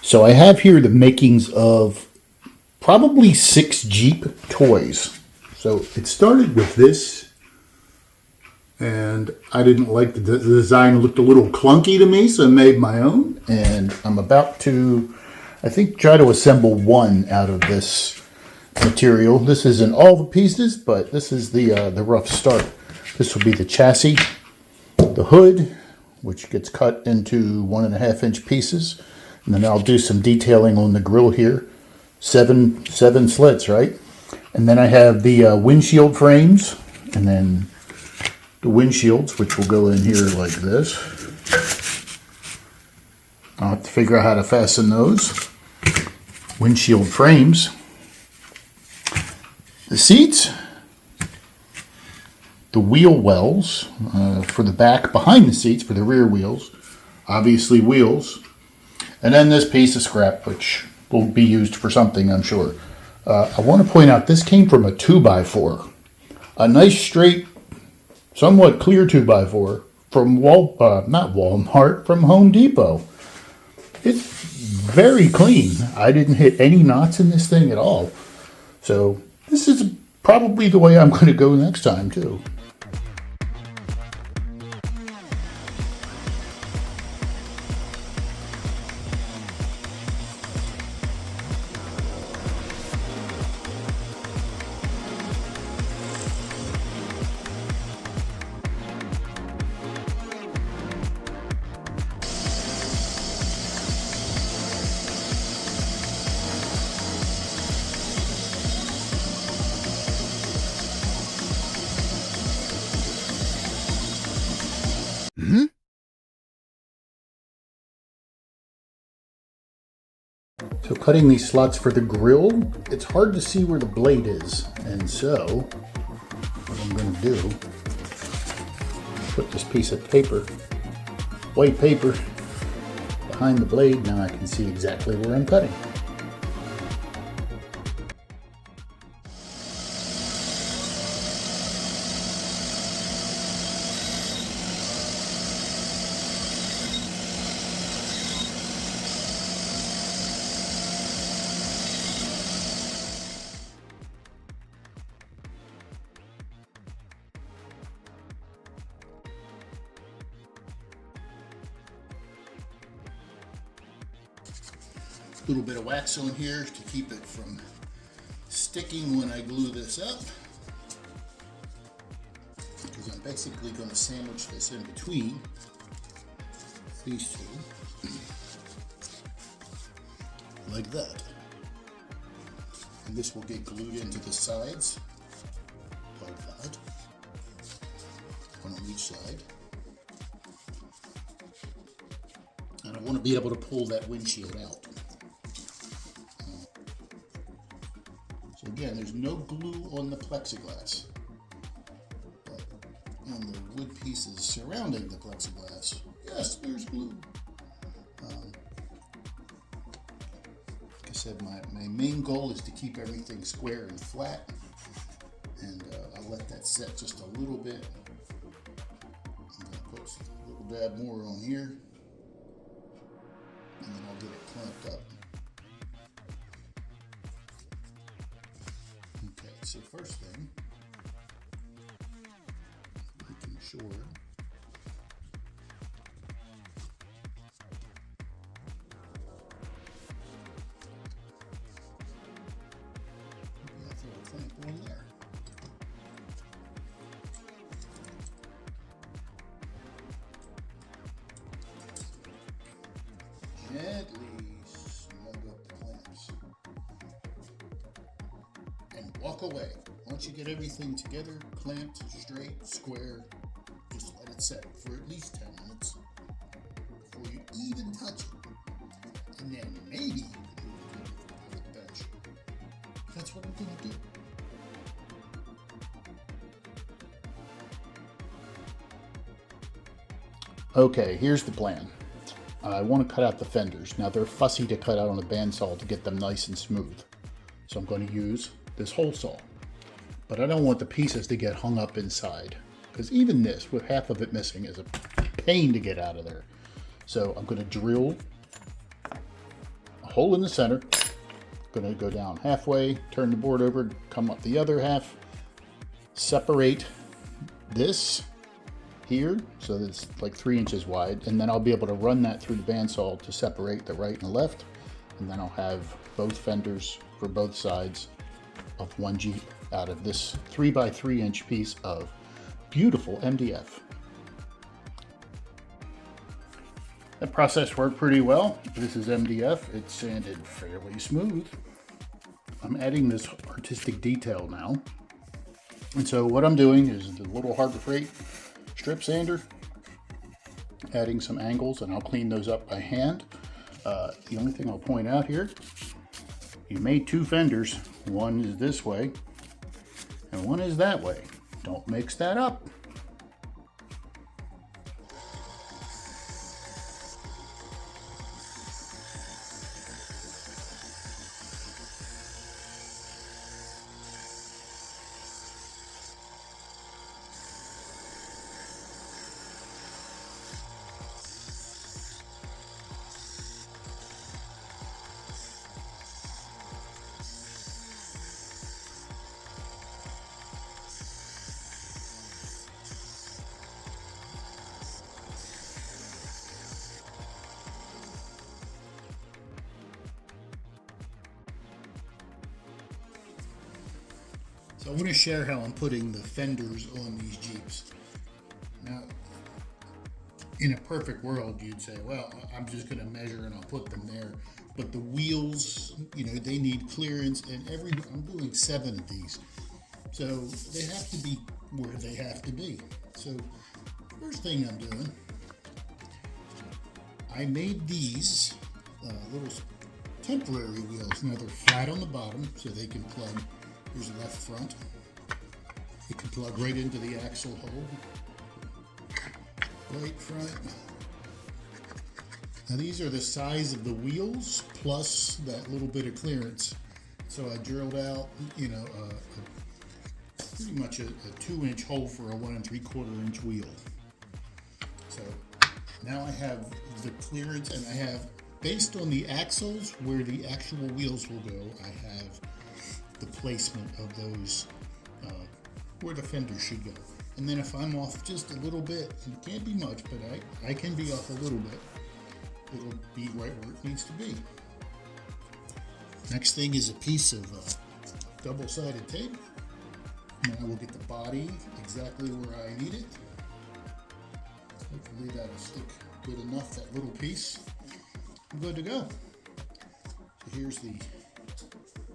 So I have here the makings of probably 6 Jeep toys. So it started with this, and I didn't like the design. It looked a little clunky to me, so I made my own. And I'm about to, I think, try to assemble one out of this material. This isn't all the pieces, but this is the rough start. This will be the chassis, the hood, which gets cut into 1.5-inch pieces. And then I'll do some detailing on the grill here. Seven slits, right? And then I have the windshield frames, and then the windshields, which will go in here like this. I'll have to figure out how to fasten those. Windshield frames. The seats. The wheel wells for the back, behind the seats, for the rear wheels. Obviously wheels. And then this piece of scrap, which will be used for something, I'm sure. I want to point out, this came from a 2x4. A nice, straight, somewhat clear 2x4 from not Walmart, from Home Depot. It's very clean. I didn't hit any knots in this thing at all. So this is probably the way I'm going to go next time, too. So cutting these slots for the grill, it's hard to see where the blade is. And so what I'm going to do, put this piece of paper, white paper, behind the blade. Now I can see exactly where I'm cutting. A little bit of wax on here to keep it from sticking when I glue this up, because I'm basically going to sandwich this in between these two like that, and this will get glued into the sides like that, one on each side. And I want to be able to pull that windshield out. Again, there's no glue on the plexiglass, but on the wood pieces surrounding the plexiglass, yes, there's glue. Like I said, my main goal is to keep everything square and flat, and I'll let that set just a little bit. I'm going to put a little dab more on here, and then I'll get it clamped up. So first thing, making sure I throw a clamp on there. Gently snug up the clamps. And walk away. Once you get everything together, clamped, straight, square, just let it set for at least 10 minutes before you even touch it. And then maybe you can move it to the bench. That's what I'm going to do. Okay, here's the plan. I want to cut out the fenders. Now they're fussy to cut out on a bandsaw to get them nice and smooth. So I'm going to use this hole saw. But I don't want the pieces to get hung up inside, because even this, with half of it missing, is a pain to get out of there. So I'm going to drill hole in the center. Going to go down halfway, turn the board over, come up the other half, separate this here so that it's like 3 inches wide, and then I'll be able to run that through the bandsaw to separate the right and the left, and then I'll have both fenders for both sides of one Jeep out of this 3 by 3 inch piece of beautiful MDF. That process worked pretty well. This is MDF. It sanded fairly smooth. I'm adding this artistic detail now. And so what I'm doing is the little Harbor Freight strip sander, adding some angles, and I'll clean those up by hand. The only thing I'll point out here, you made 2 fenders. One is this way and one is that way. Don't mix that up. So I want to share how I'm putting the fenders on these Jeeps. Now, in a perfect world, you'd say, well, I'm just going to measure and I'll put them there. But the wheels, you know, they need clearance, and I'm doing 7 of these. So they have to be where they have to be. So first thing I'm doing, I made these little temporary wheels. Now they're flat on the bottom so they can plug. Here's the left front. It can plug right into the axle hole. Right front. Now these are the size of the wheels plus that little bit of clearance. So I drilled out, you know, pretty much a 2-inch hole for a 1 3/4 inch wheel. So now I have the clearance, and I have, based on the axles where the actual wheels will go, I have the placement of those where the fender should go. And then if I'm off just a little bit, and it can't be much, but I can be off a little bit, it'll be right where it needs to be. Next thing is a piece of double-sided tape. Now we'll get the body exactly where I need it. Hopefully that'll stick good enough, that little piece. I'm good to go. So here's the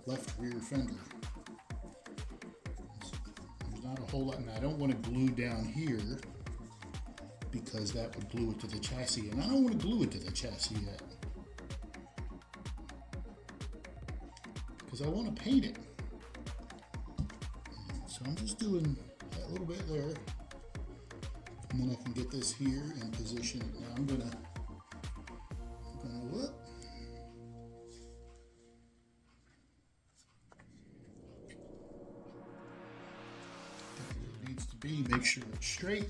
left rear fender. There's not a whole lot, and I don't want to glue down here because that would glue it to the chassis, and I don't want to glue it to the chassis yet because I want to paint it. And so I'm just doing that little bit there, and then I can get this here and position it. Now I'm gonna look. Make sure it's straight.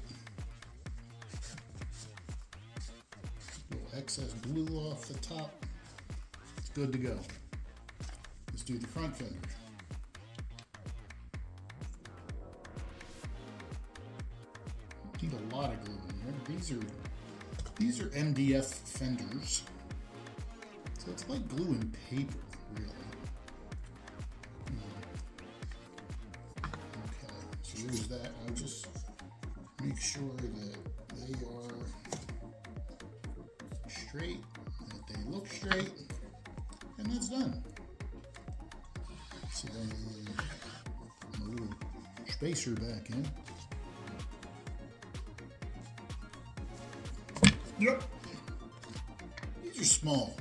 A little excess glue off the top. It's good to go. Let's do the front fender. Need a lot of glue in there. These are MDF fenders, so it's like gluing paper, really. Use that. I'll just make sure that they are straight, that they look straight, and that's done. So then a little spacer back in. Yep. These are small.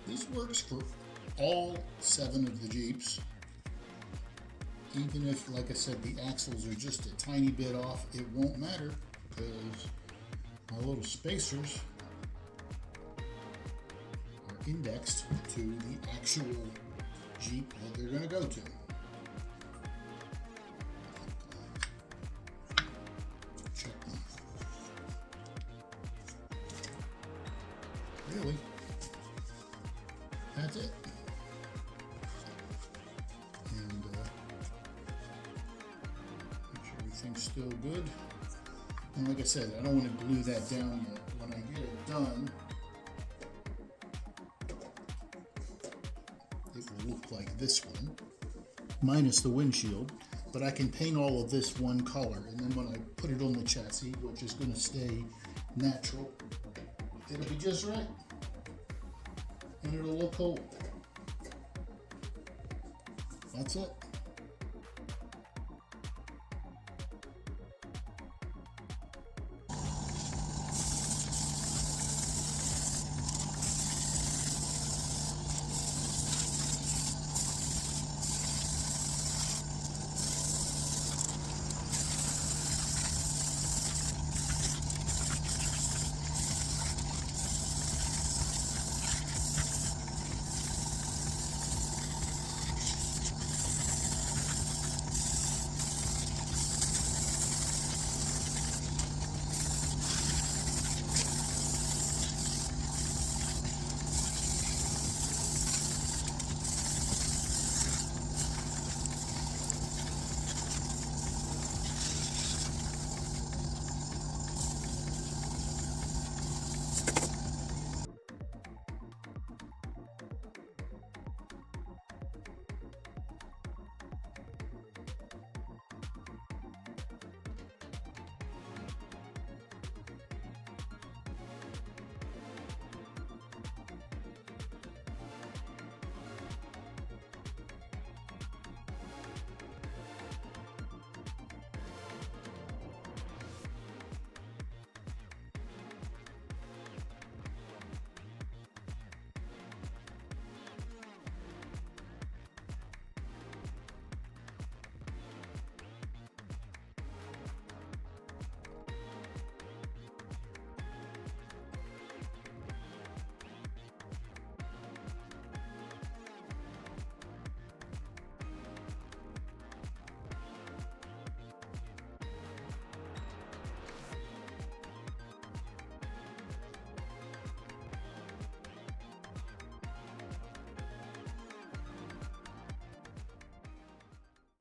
This works for all 7 of the Jeeps. Even if, like I said, the axles are just a tiny bit off, it won't matter because my little spacers are indexed to the actual Jeep that they're going to go to. really, that's it. And make sure everything's still good. And like I said, I don't want to glue that down yet. When I get it done, it will look like this one, minus the windshield. But I can paint all of this one color, and then when I put it on the chassis, which is going to stay natural, it'll be just right. And it'll look cool. That's it.